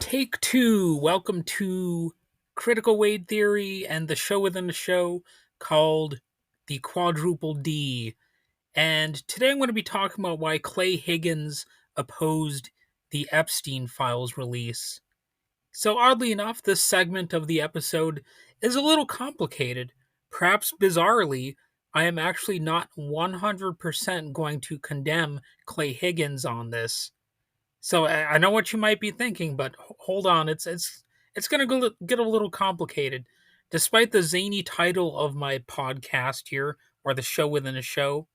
Take two. Welcome to Critical Weight Theory and the show within the show called the Quadruple D. And today I'm going to be talking about why Clay Higgins opposed the Epstein files release. So, oddly enough, this segment of the episode is a little complicated. Perhaps bizarrely, I am actually not 100% going to condemn Clay Higgins on this. So I know what you might be thinking, but hold on, it's going to get a little complicated. Despite the zany title of my podcast here, or the show within a show,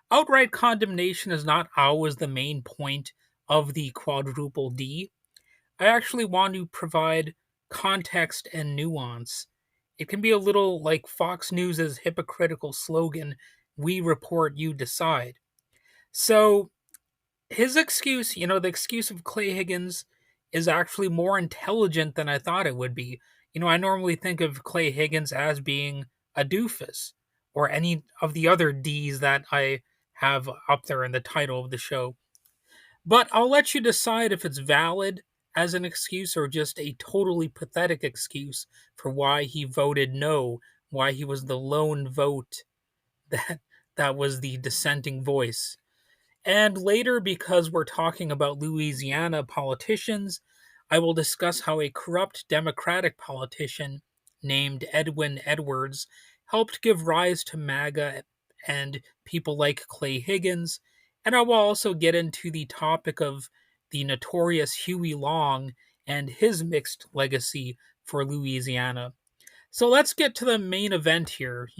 outright condemnation is not always the main point of the quadruple D. I actually want to provide context and nuance. It can be a little like Fox News' hypocritical slogan, "We report, you decide." So his excuse, the excuse of Clay Higgins is actually more intelligent than I thought it would be. I normally think of Clay Higgins as being a doofus or any of the other D's that I have up there in the title of the show. But I'll let you decide if it's valid as an excuse or just a totally pathetic excuse for why he voted no, why he was the lone vote that was the dissenting voice. And later, because we're talking about Louisiana politicians, I will discuss how a corrupt Democratic politician named Edwin Edwards helped give rise to MAGA and people like Clay Higgins. And I will also get into the topic of the notorious Huey Long and his mixed legacy for Louisiana. So let's get to the main event here.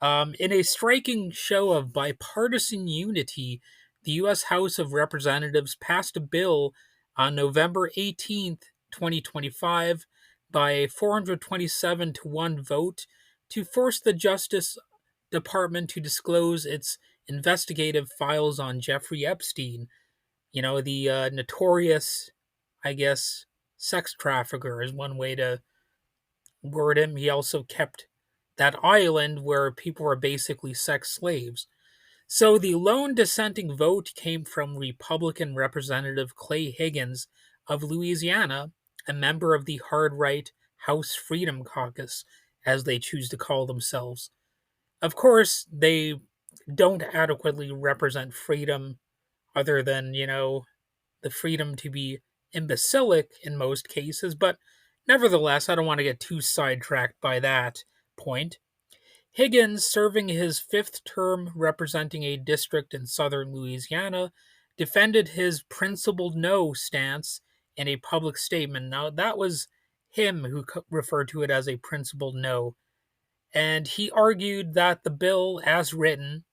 In a striking show of bipartisan unity, the U.S. House of Representatives passed a bill on November 18th, 2025, by a 427 to 1 vote to force the Justice Department to disclose its investigative files on Jeffrey Epstein, the notorious, I guess, sex trafficker is one way to word him. He also kept that island where people were basically sex slaves. So the lone dissenting vote came from Republican Representative Clay Higgins of Louisiana, a member of the hard right House Freedom Caucus, as they choose to call themselves. Of course, they don't adequately represent freedom other than, the freedom to be imbecilic in most cases, but nevertheless, I don't want to get too sidetracked by that point. Higgins, serving his fifth term representing a district in southern Louisiana, defended his principled no stance in a public statement. Now, that was him who referred to it as a principled no. And he argued that the bill, as written,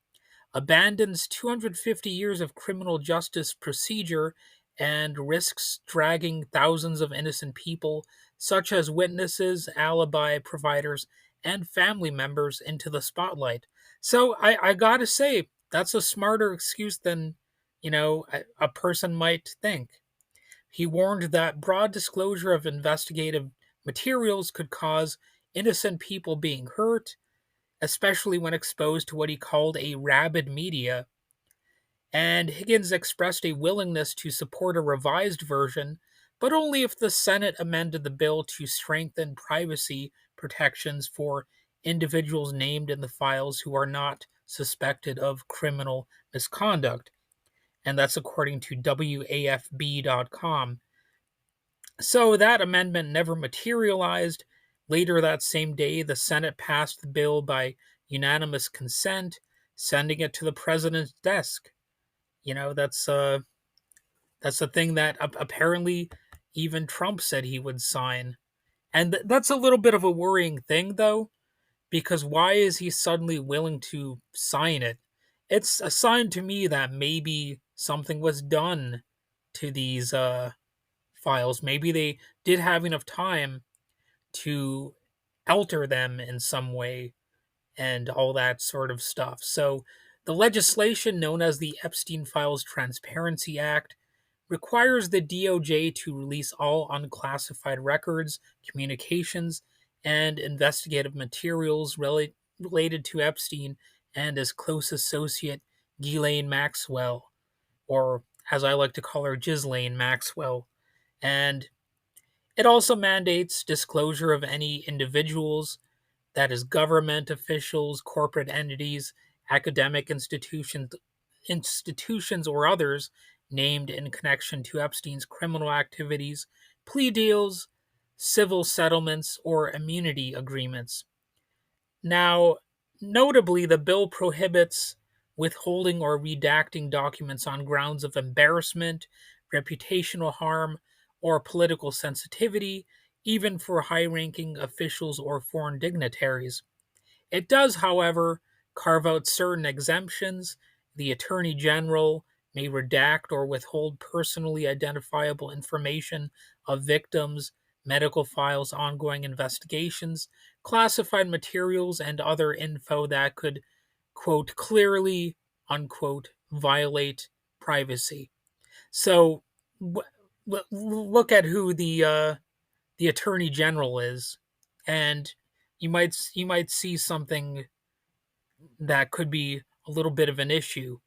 abandons 250 years of criminal justice procedure and risks dragging thousands of innocent people, such as witnesses, alibi providers, and family members, into the spotlight. So I gotta say, that's a smarter excuse than, a person might think. He warned that broad disclosure of investigative materials could cause innocent people being hurt, especially when exposed to what he called a rabid media. And Higgins expressed a willingness to support a revised version, but only if the Senate amended the bill to strengthen privacy protections for individuals named in the files who are not suspected of criminal misconduct. And that's according to WAFB.com. So that amendment never materialized. Later that same day, the Senate passed the bill by unanimous consent, sending it to the president's desk. That's the thing that apparently even Trump said he would sign. And that's a little bit of a worrying thing, though, because why is he suddenly willing to sign it? It's a sign to me that maybe something was done to these files. Maybe they did have enough time to alter them in some way and all that sort of stuff. So, the legislation known as the Epstein Files Transparency Act requires the DOJ to release all unclassified records, communications, and investigative materials related to Epstein and his close associate Ghislaine Maxwell, or as I like to call her, Ghislaine Maxwell. And It also mandates disclosure of any individuals, that is, government officials, corporate entities, academic institutions or others named in connection to Epstein's criminal activities, plea deals, civil settlements, or immunity agreements. Now, notably, the bill prohibits withholding or redacting documents on grounds of embarrassment, reputational harm, or political sensitivity, even for high ranking officials or foreign dignitaries. It does, however, carve out certain exemptions. The Attorney General may redact or withhold personally identifiable information of victims, medical files, ongoing investigations, classified materials, and other info that could, quote, clearly, unquote, violate privacy. So look at who the Attorney General is, and you might see something that could be a little bit of an issue.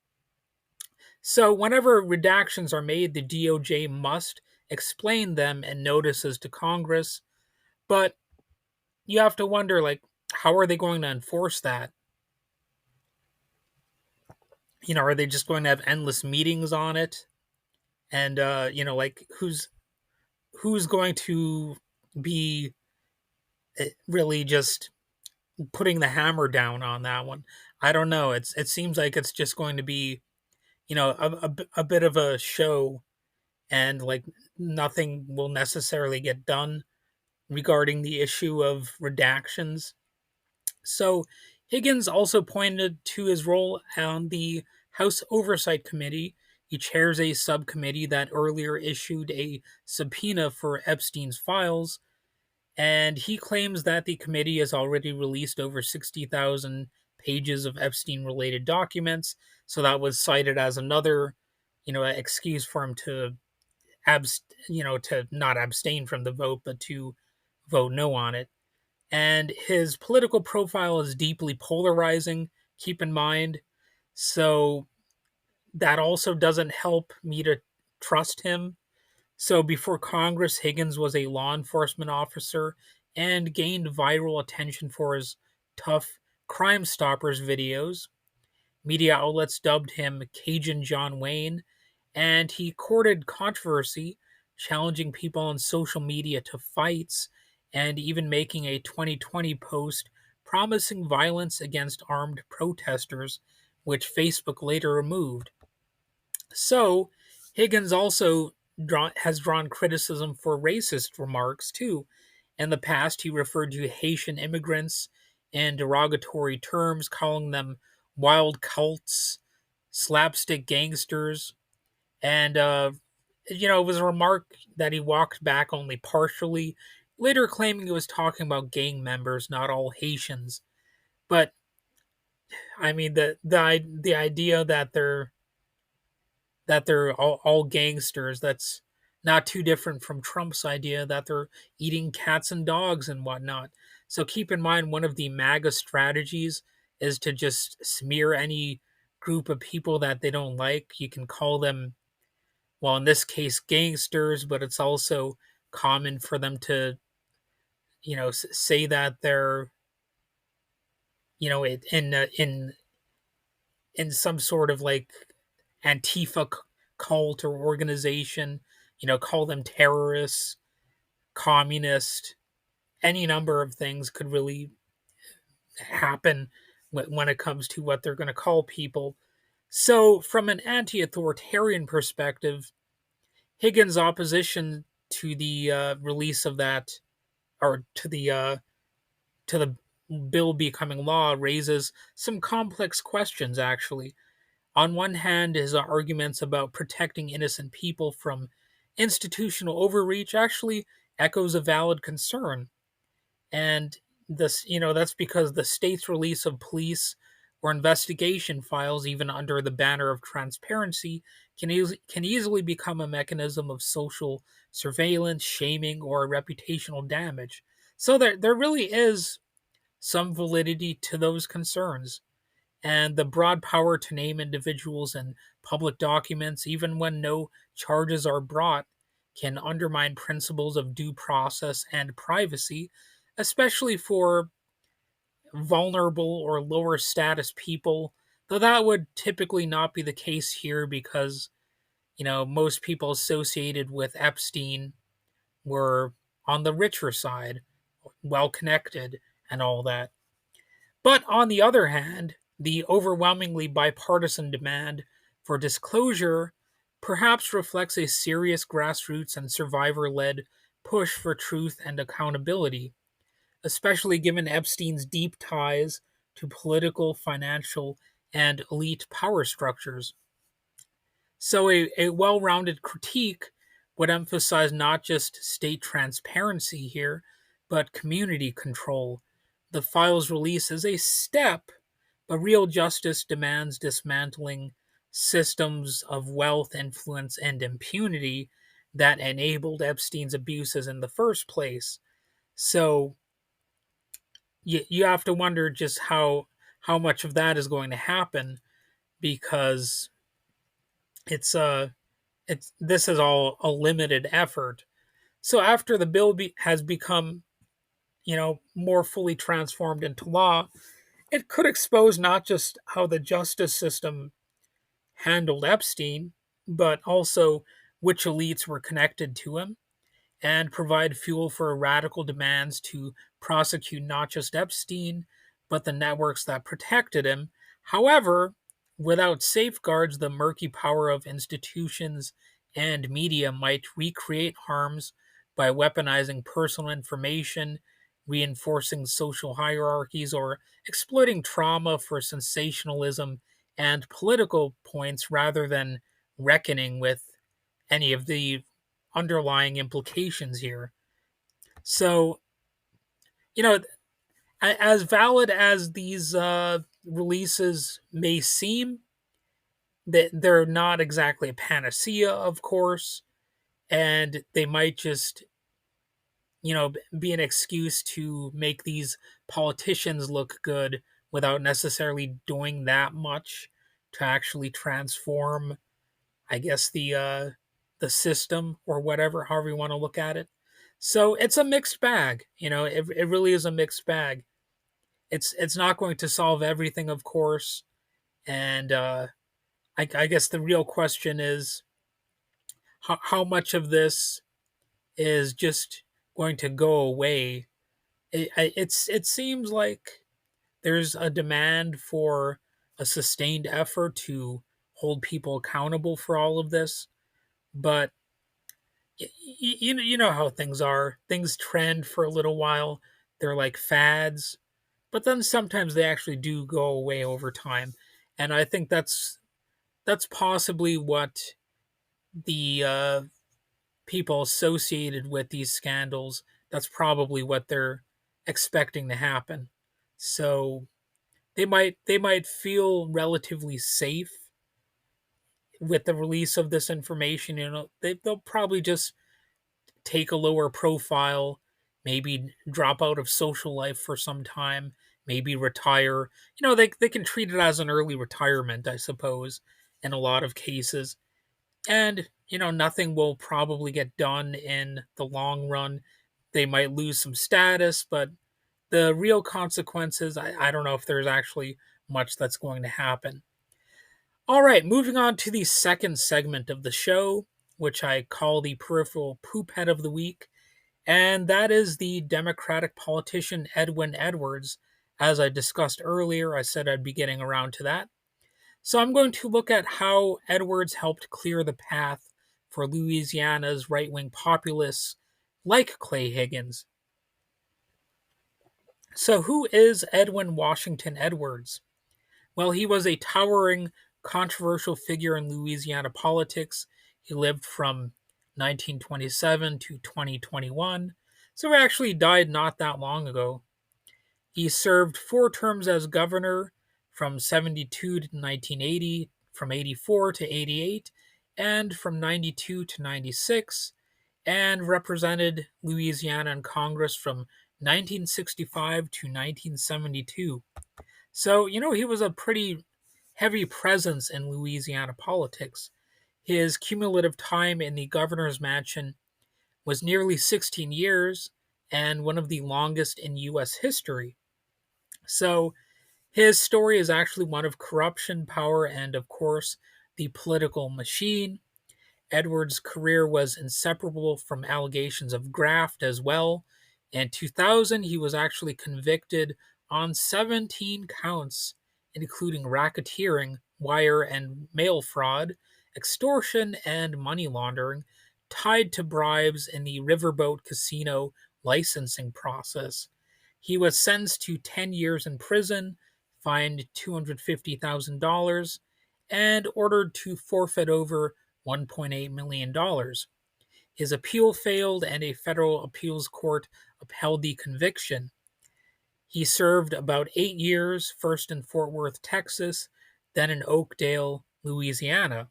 So, whenever redactions are made, the DOJ must explain them in notices to Congress. But you have to wonder, like, how are they going to enforce that? Are they just going to have endless meetings on it? And like, who's going to be really just putting the hammer down on that one? I don't know. It seems like it's just going to be a bit of a show, and like nothing will necessarily get done regarding the issue of redactions. So Higgins also pointed to his role on the House Oversight Committee. He chairs a subcommittee that earlier issued a subpoena for Epstein's files, and he claims that the committee has already released over 60,000 pages of Epstein related documents. So that was cited as another, excuse for him to to not abstain from the vote, but to vote no on it. And his political profile is deeply polarizing, keep in mind. So that also doesn't help me to trust him. So before Congress, Higgins was a law enforcement officer and gained viral attention for his tough Crime Stoppers videos. Media outlets dubbed him Cajun John Wayne, and he courted controversy, challenging people on social media to fights, and even making a 2020 post promising violence against armed protesters, which Facebook later removed. So, Higgins also has drawn criticism for racist remarks too. In the past, he referred to Haitian immigrants in derogatory terms, calling them wild cults, slapstick gangsters, and it was a remark that he walked back only partially, later claiming he was talking about gang members, not all Haitians. But I mean, the idea that they're all gangsters, that's not too different from Trump's idea that they're eating cats and dogs and whatnot. So keep in mind, one of the MAGA strategies is to just smear any group of people that they don't like. You can call them, well, in this case, gangsters, but it's also common for them to, say that they're, in some sort of like Antifa cult or organization, call them terrorists, communist, any number of things could really happen when it comes to what they're going to call people. So, from an anti authoritarian perspective, Higgins' opposition to the release of that, or to the bill becoming law, raises some complex questions, actually. On one hand, his arguments about protecting innocent people from institutional overreach actually echoes a valid concern. And that's because the state's release of police or investigation files, even under the banner of transparency, can easily become a mechanism of social surveillance, shaming, or reputational damage. So there really is some validity to those concerns. And the broad power to name individuals in public documents, even when no charges are brought, can undermine principles of due process and privacy, especially for vulnerable or lower status people. Though that would typically not be the case here because, most people associated with Epstein were on the richer side, well connected, and all that. But on the other hand, the overwhelmingly bipartisan demand for disclosure perhaps reflects a serious grassroots and survivor led push for truth and accountability, especially given Epstein's deep ties to political, financial, and elite power structures. So, a well rounded critique would emphasize not just state transparency here, but community control. The file's release is a step, but real justice demands dismantling systems of wealth, influence, and impunity that enabled Epstein's abuses in the first place. So, you have to wonder just how much of that is going to happen because it's this is all a limited effort. So after the bill has become, more fully transformed into law, it could expose not just how the justice system handled Epstein, but also which elites were connected to him, and provide fuel for radical demands to prosecute not just Epstein, but the networks that protected him. However, without safeguards, the murky power of institutions and media might recreate harms by weaponizing personal information, reinforcing social hierarchies, or exploiting trauma for sensationalism and political points rather than reckoning with any of the underlying implications here. So, you know, as valid as these releases may seem, that they're not exactly a panacea, of course, and they might just, be an excuse to make these politicians look good without necessarily doing that much to actually transform, I guess, the system or whatever, however you want to look at it. So it's a mixed bag. It really is a mixed bag. It's not going to solve everything, of course, and I guess the real question is how much of this is just going to go away. It seems like there's a demand for a sustained effort to hold people accountable for all of this, but you know how things are. Things trend for a little while. They're like fads, but then sometimes they actually do go away over time. And I think that's possibly what the people associated with these scandals. That's probably what they're expecting to happen. So they might feel relatively safe with the release of this information. They'll probably just take a lower profile, maybe drop out of social life for some time, maybe retire. They can treat it as an early retirement, I suppose, in a lot of cases. And, nothing will probably get done in the long run. They might lose some status, but the real consequences, I don't know if there's actually much that's going to happen. All right, moving on to the second segment of the show, which I call the peripheral poop head of the week. And that is the Democratic politician Edwin Edwards. As I discussed earlier, I said I'd be getting around to that. So I'm going to look at how Edwards helped clear the path for Louisiana's right wing populists like Clay Higgins. So, who is Edwin Washington Edwards? Well, he was a towering, controversial figure in Louisiana politics. He lived from 1927 to 2021, so he actually died not that long ago. He served 4 terms as governor from 72 to 1980, from 84 to 88, and from 92 to 96, and represented Louisiana in Congress from 1965 to 1972. So, he was a pretty heavy presence in Louisiana politics. His cumulative time in the governor's mansion was nearly 16 years and one of the longest in U.S. history. So his story is actually one of corruption, power, and of course, the political machine. Edwards' career was inseparable from allegations of graft as well. In 2000, he was actually convicted on 17 counts, including racketeering, wire and mail fraud, extortion, and money laundering, tied to bribes in the Riverboat Casino licensing process. He was sentenced to 10 years in prison, fined $250,000, and ordered to forfeit over $1.8 million. His appeal failed, and a federal appeals court upheld the conviction. He served about 8 years, first in Fort Worth, Texas, then in Oakdale, Louisiana.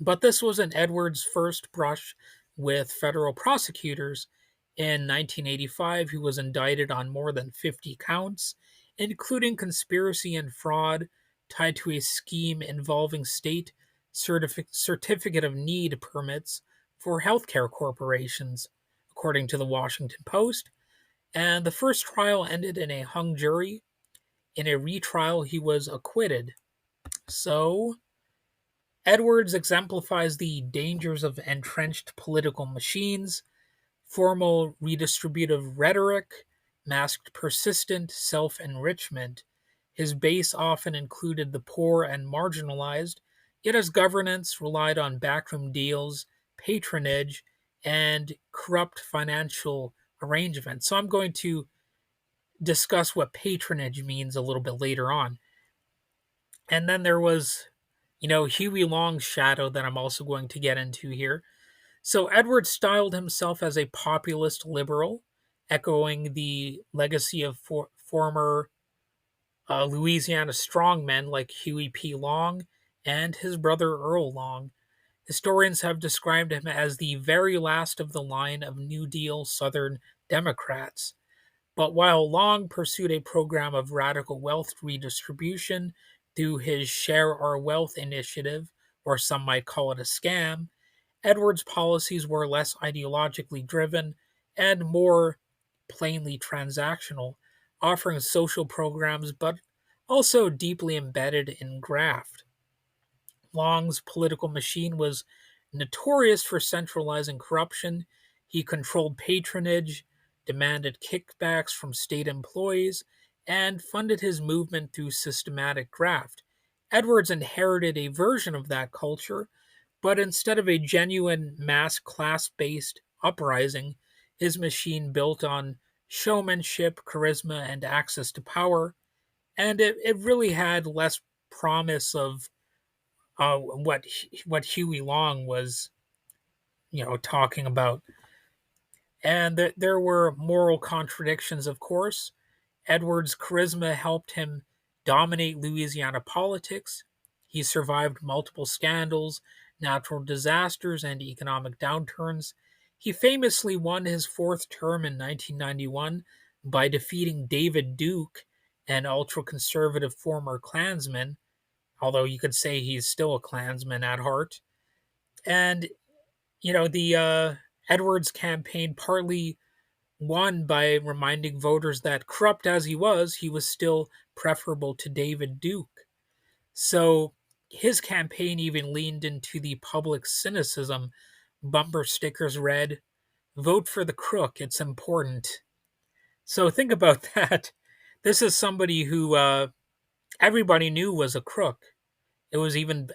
But this wasn't Edwards' first brush with federal prosecutors. In 1985, he was indicted on more than 50 counts, including conspiracy and fraud tied to a scheme involving state certificate of need permits for healthcare corporations, according to the Washington Post. And the first trial ended in a hung jury. In a retrial, he was acquitted. So, Edwards exemplifies the dangers of entrenched political machines, formal redistributive rhetoric, masked persistent self enrichment. His base often included the poor and marginalized, yet his governance relied on backroom deals, patronage, and corrupt financial arrangements. So I'm going to discuss what patronage means a little bit later on. And then there was, Huey Long's shadow that I'm also going to get into here. So Edwards styled himself as a populist liberal, echoing the legacy of former Louisiana strongmen like Huey P. Long and his brother Earl Long. Historians have described him as the very last of the line of New Deal Southern Democrats. But while Long pursued a program of radical wealth redistribution through his Share Our Wealth initiative, or some might call it a scam, Edwards' policies were less ideologically driven and more plainly transactional, offering social programs but also deeply embedded in graft. Long's political machine was notorious for centralizing corruption. He controlled patronage, demanded kickbacks from state employees, and funded his movement through systematic graft. Edwards inherited a version of that culture, but instead of a genuine mass class based uprising, his machine built on showmanship, charisma, and access to power. And it really had less promise of what Huey Long was, talking about. And there were moral contradictions, of course. Edwards' charisma helped him dominate Louisiana politics. He survived multiple scandals, natural disasters, and economic downturns. He famously won his fourth term in 1991 by defeating David Duke, an ultra conservative former Klansman, although you could say he's still a Klansman at heart. And, the Edwards campaign partly won by reminding voters that, corrupt as he was still preferable to David Duke. So his campaign even leaned into the public cynicism. Bumper stickers read, "Vote for the crook, it's important." So think about that. This is somebody who everybody knew was a crook. It was even,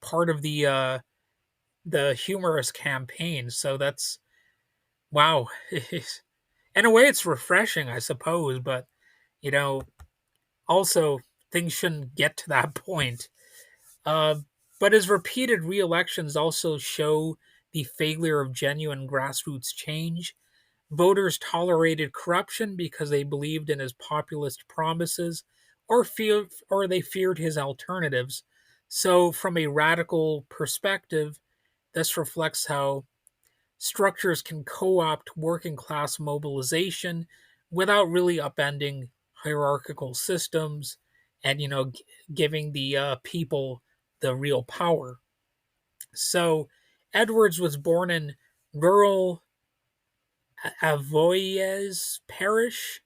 part of the humorous campaign. So that's wow. In a way, it's refreshing, I suppose, but you know, also things shouldn't get to that point. Uh, but his repeated re-elections also show the failure of genuine grassroots change. Voters tolerated corruption because they believed in his populist promises, or they feared his alternatives. So, from a radical perspective, this reflects how structures can co-opt working class mobilization without really upending hierarchical systems and giving the people the real power. So Edwards was born in rural Avoyes Parish.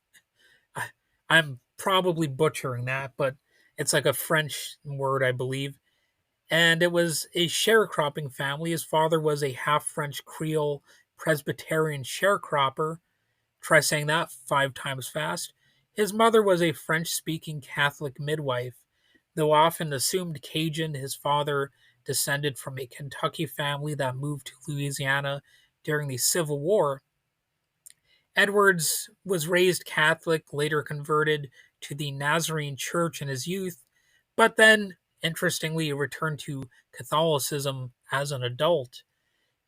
I- I'm probably butchering that, but it's like a French word, I believe. And it was a sharecropping family. His father was a half French Creole Presbyterian sharecropper. Try saying that 5 times fast. His mother was a French speaking Catholic midwife. Though often assumed Cajun, his father descended from a Kentucky family that moved to Louisiana during the Civil War. Edwards was raised Catholic, later converted to the Nazarene Church in his youth, but then, interestingly, returned to Catholicism as an adult.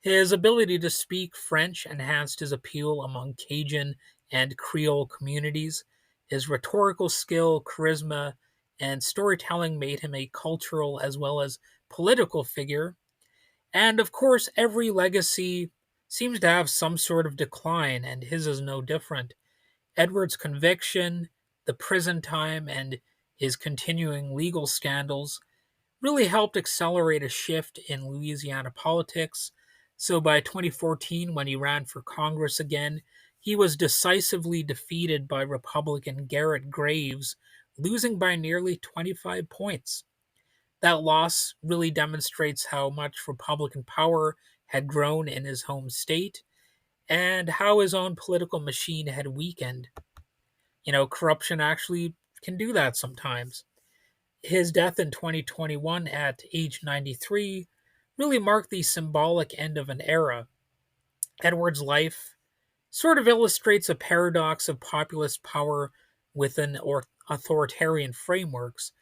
His ability to speak French enhanced his appeal among Cajun and Creole communities. His rhetorical skill, charisma, and storytelling made him a cultural as well as political figure. And of course, every legacy seems to have some sort of decline, and his is no different. Edward's conviction, the prison time, and his continuing legal scandals really helped accelerate a shift in Louisiana politics. So by 2014, when he ran for Congress again, he was decisively defeated by Republican Garrett Graves, losing by nearly 25 points. That loss really demonstrates how much Republican power had grown in his home state and how his own political machine had weakened. Corruption actually can do that sometimes. His death in 2021 at age 93 really marked the symbolic end of an era. Edward's life sort of illustrates a paradox of populist power within authoritarian frameworks,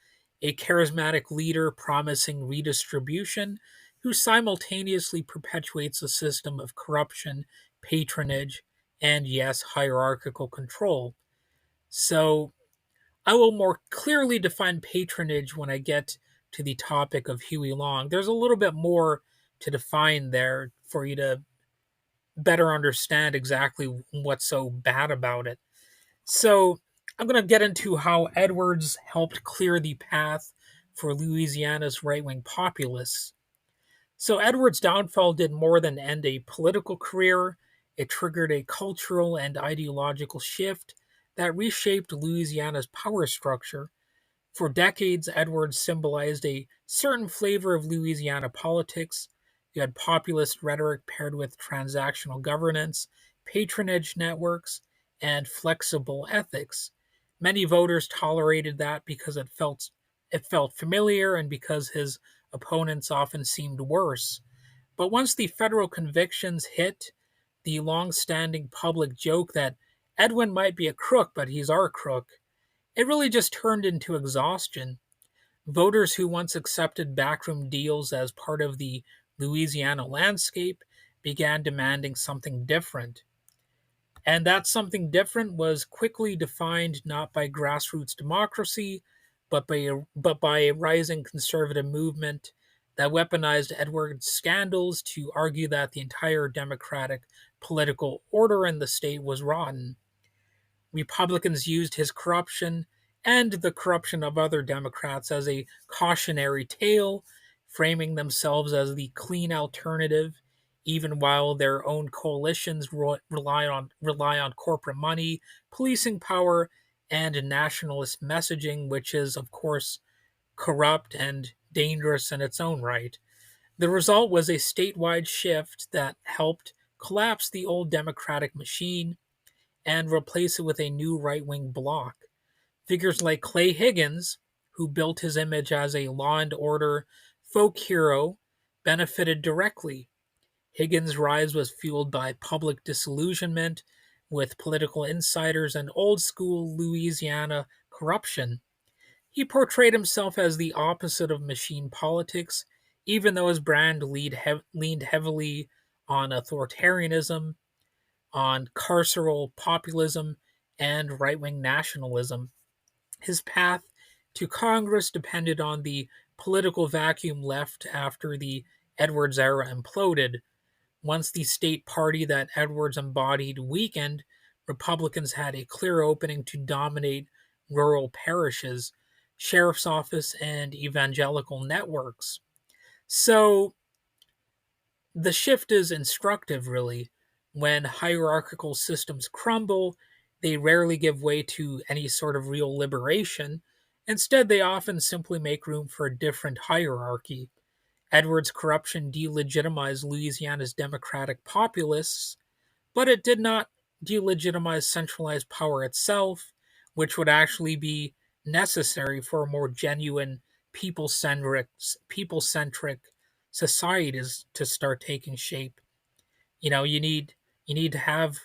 a charismatic leader promising redistribution who simultaneously perpetuates a system of corruption, patronage, and yes, hierarchical control. So, I will more clearly define patronage when I get to the topic of Huey Long. There's a little bit more to define there for you to better understand exactly what's so bad about it. So, I'm going to get into how Edwards helped clear the path for Louisiana's right wing populists. So, Edwards' downfall did more than end a political career, it triggered a cultural and ideological shift that reshaped Louisiana's power structure. For decades, Edwards symbolized a certain flavor of Louisiana politics. You had populist rhetoric paired with transactional governance, patronage networks, and flexible ethics. Many voters tolerated that because it felt familiar and because his opponents often seemed worse. But once the federal convictions hit, the long-standing public joke that Edwin might be a crook, but he's our crook, it really just turned into exhaustion. Voters who once accepted backroom deals as part of the Louisiana landscape began demanding something different. And that something different was quickly defined not by grassroots democracy, but by a rising conservative movement that weaponized Edwards' scandals to argue that the entire democratic political order in the state was rotten. Republicans used his corruption and the corruption of other Democrats as a cautionary tale, framing themselves as the clean alternative, even while their own coalitions rely on corporate money, policing power, and nationalist messaging, which is, of course, corrupt and dangerous in its own right. The result was a statewide shift that helped collapse the old Democratic machine and replace it with a new right wing bloc. Figures like Clay Higgins, who built his image as a law and order folk hero, benefited directly. Higgins' rise was fueled by public disillusionment with political insiders and old school Louisiana corruption. He portrayed himself as the opposite of machine politics, even though his brand leaned heavily on authoritarianism, on carceral populism, and right wing nationalism. His path to Congress depended on the political vacuum left after the Edwards era imploded. Once the state party that Edwards embodied weakened, Republicans had a clear opening to dominate rural parishes, sheriff's office, and evangelical networks. So the shift is instructive, really. When hierarchical systems crumble, they rarely give way to any sort of real liberation. Instead, they often simply make room for a different hierarchy. Edwards' corruption delegitimized Louisiana's democratic populists, but it did not delegitimize centralized power itself, which would actually be necessary for a more genuine people-centric societies to start taking shape. You need to have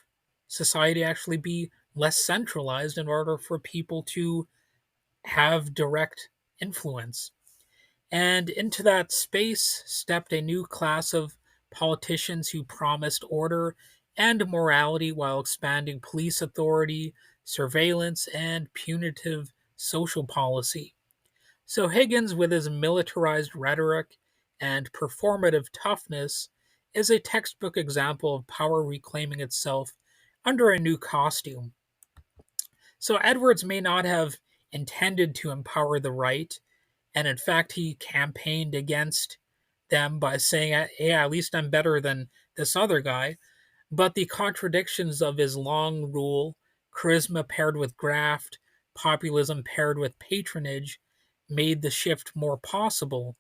society actually be less centralized in order for people to have direct influence. And into that space stepped a new class of politicians who promised order and morality while expanding police authority, surveillance, and punitive social policy. So Higgins, with his militarized rhetoric and performative toughness, is a textbook example of power reclaiming itself under a new costume. So Edwards may not have intended to empower the right, and in fact, he campaigned against them by saying, yeah, at least I'm better than this other guy. But the contradictions of his long rule, charisma paired with graft, populism paired with patronage, made the shift more possible.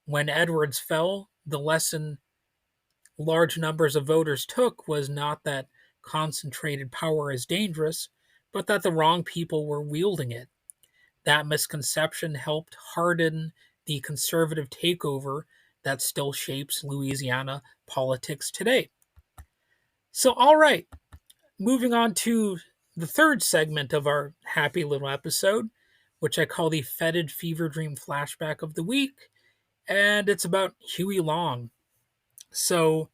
When Edwards fell, the lesson large numbers of voters took was not that concentrated power is dangerous, but that the wrong people were wielding it. That misconception helped harden the conservative takeover that still shapes Louisiana politics today. So, all right, moving on to the third segment of our happy little episode, which I call the Fetid Fever Dream Flashback of the Week, and it's about Huey Long. So,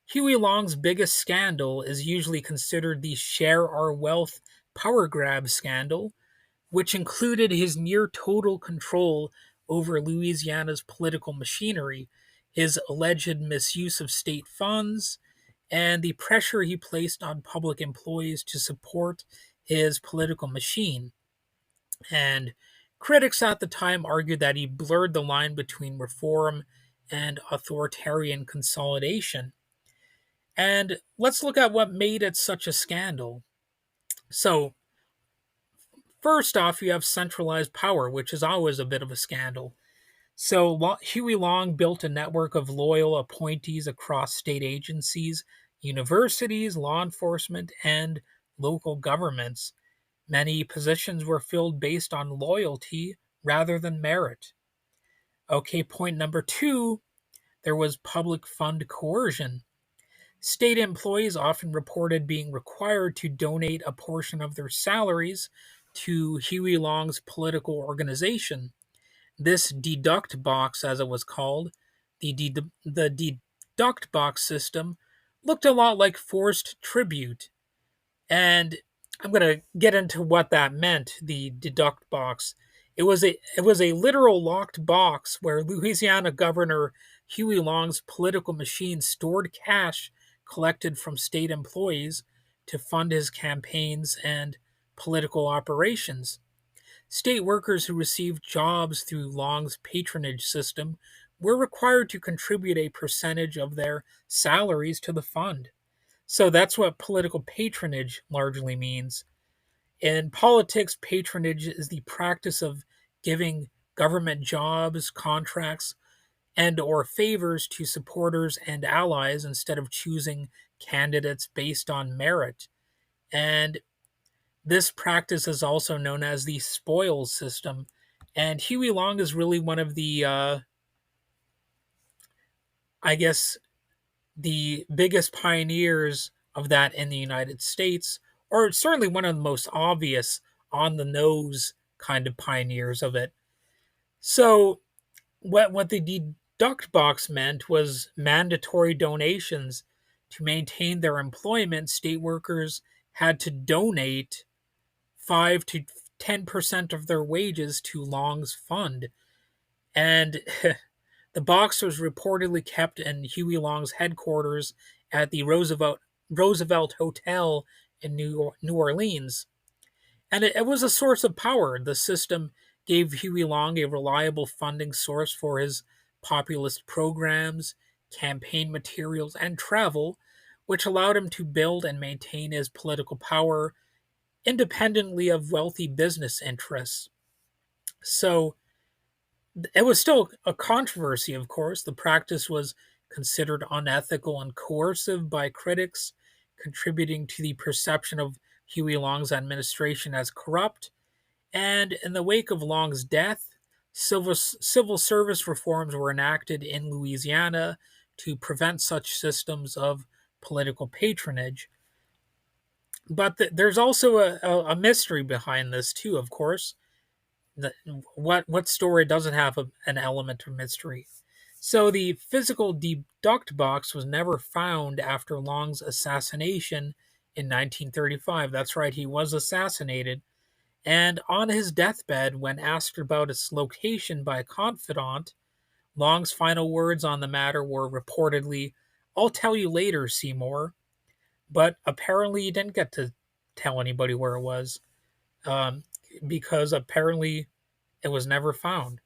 Huey Long's biggest scandal is usually considered the Share Our Wealth power grab scandal, which included his near total control over Louisiana's political machinery, his alleged misuse of state funds, and the pressure he placed on public employees to support his political machine. And critics at the time argued that he blurred the line between reform and authoritarian consolidation. And let's look at what made it such a scandal. So, first off, you have centralized power, which is always a bit of a scandal. So, Huey Long built a network of loyal appointees across state agencies, universities, law enforcement, and local governments. Many positions were filled based on loyalty rather than merit. Okay, point number two, there was public fund coercion. State employees often reported being required to donate a portion of their salaries to Huey Long's political organization. This deduct box, as it was called, the deduct box system, looked a lot like forced tribute. And I'm going to get into what that meant, the deduct box. It was a literal locked box where Louisiana Governor Huey Long's political machine stored cash collected from state employees to fund his campaigns and political operations. State workers who received jobs through Long's patronage system were required to contribute a percentage of their salaries to the fund. So that's what political patronage largely means. In politics, patronage is the practice of giving government jobs, contracts, and or favors to supporters and allies instead of choosing candidates based on merit. And this practice is also known as the spoils system. And Huey Long is really one of the, I guess, the biggest pioneers of that in the United States, or certainly one of the most obvious on the nose kind of pioneers of it. So, what the deduct box meant was mandatory donations. To maintain their employment, state workers had to donate 5 to 10% of their wages to Long's fund. And the box was reportedly kept in Huey Long's headquarters at the Roosevelt Hotel in New Orleans. And it was a source of power. The system gave Huey Long a reliable funding source for his populist programs, campaign materials, and travel, which allowed him to build and maintain his political power independently of wealthy business interests. So it was still a controversy, of course. The practice was considered unethical and coercive by critics, contributing to the perception of Huey Long's administration as corrupt. And in the wake of Long's death, civil service reforms were enacted in Louisiana to prevent such systems of political patronage. But there's also a mystery behind this, too, of course. The, what story doesn't have an element of mystery? So the physical deduct box was never found after Long's assassination in 1935. That's right, he was assassinated. And on his deathbed, when asked about its location by a confidant, Long's final words on the matter were reportedly, "I'll tell you later, Seymour." But apparently, he didn't get to tell anybody where it was, um, because apparently it was never found.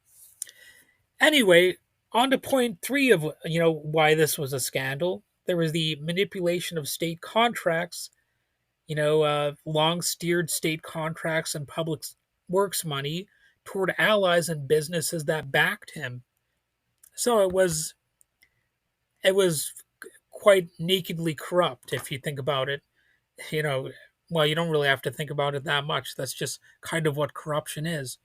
Anyway, on to point three of why this was a scandal. There was the manipulation of state contracts. Long steered state contracts and public works money toward allies and businesses that backed him. So it was quite nakedly corrupt if you think about it. You know, well, you don't really have to think about it that much. That's just kind of what corruption is.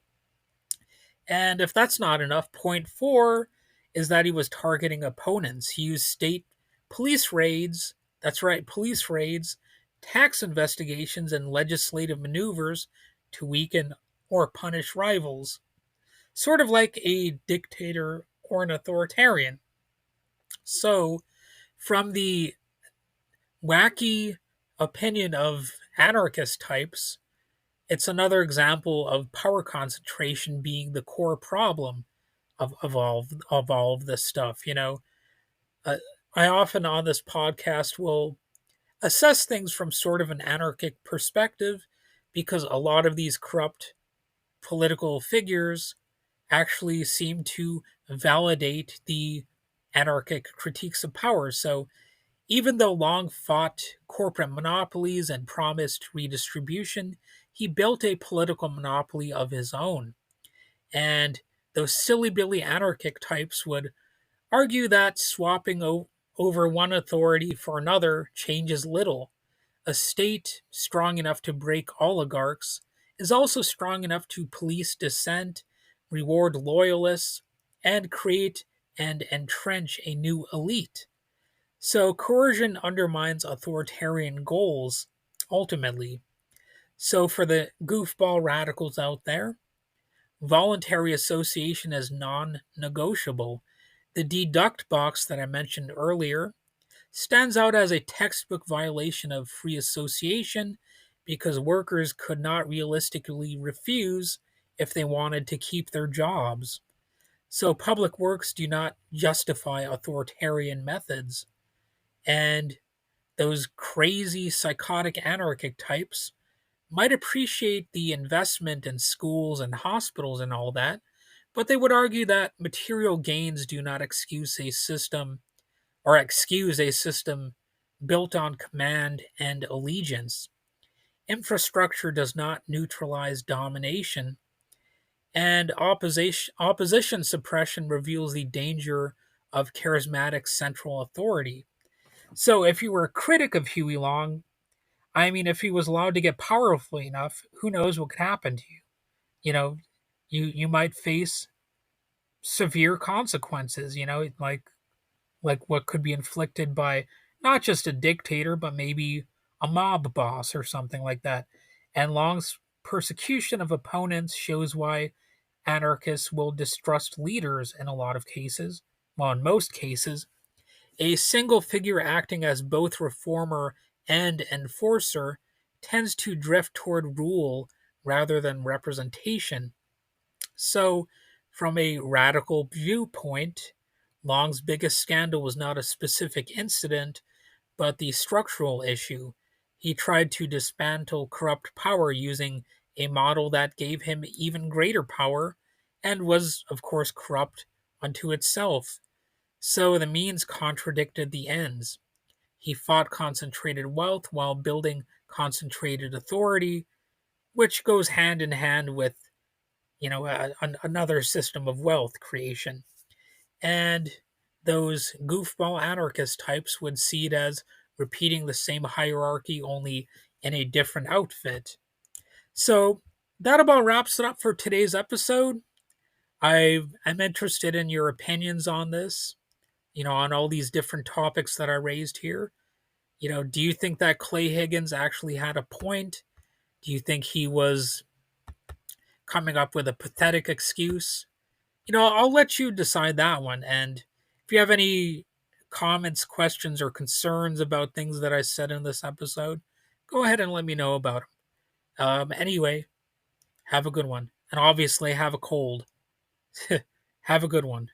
And if that's not enough, point four is that he was targeting opponents. He used state police raids, that's right, police raids, tax investigations, and legislative maneuvers to weaken or punish rivals. Sort of like a dictator or an authoritarian. So, from the wacky opinion of anarchist types, it's another example of power concentration being the core problem of all of this stuff. Uh, I often on this podcast will assess things from sort of an anarchic perspective because a lot of these corrupt political figures actually seem to validate the anarchic critiques of power. So even though Long fought corporate monopolies and promised redistribution, he built a political monopoly of his own. And those silly Billy anarchic types would argue that swapping over one authority for another changes little. A state strong enough to break oligarchs is also strong enough to police dissent, reward loyalists, and create and entrench a new elite. So coercion undermines authoritarian goals, ultimately. So for the goofball radicals out there, voluntary association is non negotiable. The deduct box that I mentioned earlier stands out as a textbook violation of free association because workers could not realistically refuse if they wanted to keep their jobs. So public works do not justify authoritarian methods. And those crazy psychotic anarchic types might appreciate the investment in schools and hospitals and all that, but they would argue that material gains do not excuse a system built on command and allegiance. Infrastructure does not neutralize domination, and opposition suppression reveals the danger of charismatic central authority. So, if you were a critic of Huey Long, I mean, if he was allowed to get powerful enough, who knows what could happen to you? You know, you might face severe consequences. Like what could be inflicted by not just a dictator, but maybe a mob boss or something like that. And Long's persecution of opponents shows why anarchists will distrust leaders in a lot of cases. Well, in most cases, a single figure acting as both reformer and enforcer tends to drift toward rule rather than representation. So, from a radical viewpoint, Long's biggest scandal was not a specific incident, but the structural issue. He tried to dismantle corrupt power using a model that gave him even greater power and was, of course, corrupt unto itself. So the means contradicted the ends. he fought concentrated wealth while building concentrated authority, which goes hand in hand with, another system of wealth creation. And those goofball anarchist types would see it as repeating the same hierarchy, only in a different outfit. So that about wraps it up for today's episode. I'm interested in your opinions on this, on all these different topics that I raised here. Do you think that Clay Higgins actually had a point? Do you think he was coming up with a pathetic excuse? I'll let you decide that one. And if you have any comments, questions, or concerns about things that I said in this episode, go ahead and let me know about them. Anyway, have a good one. And obviously, have a cold. Have a good one.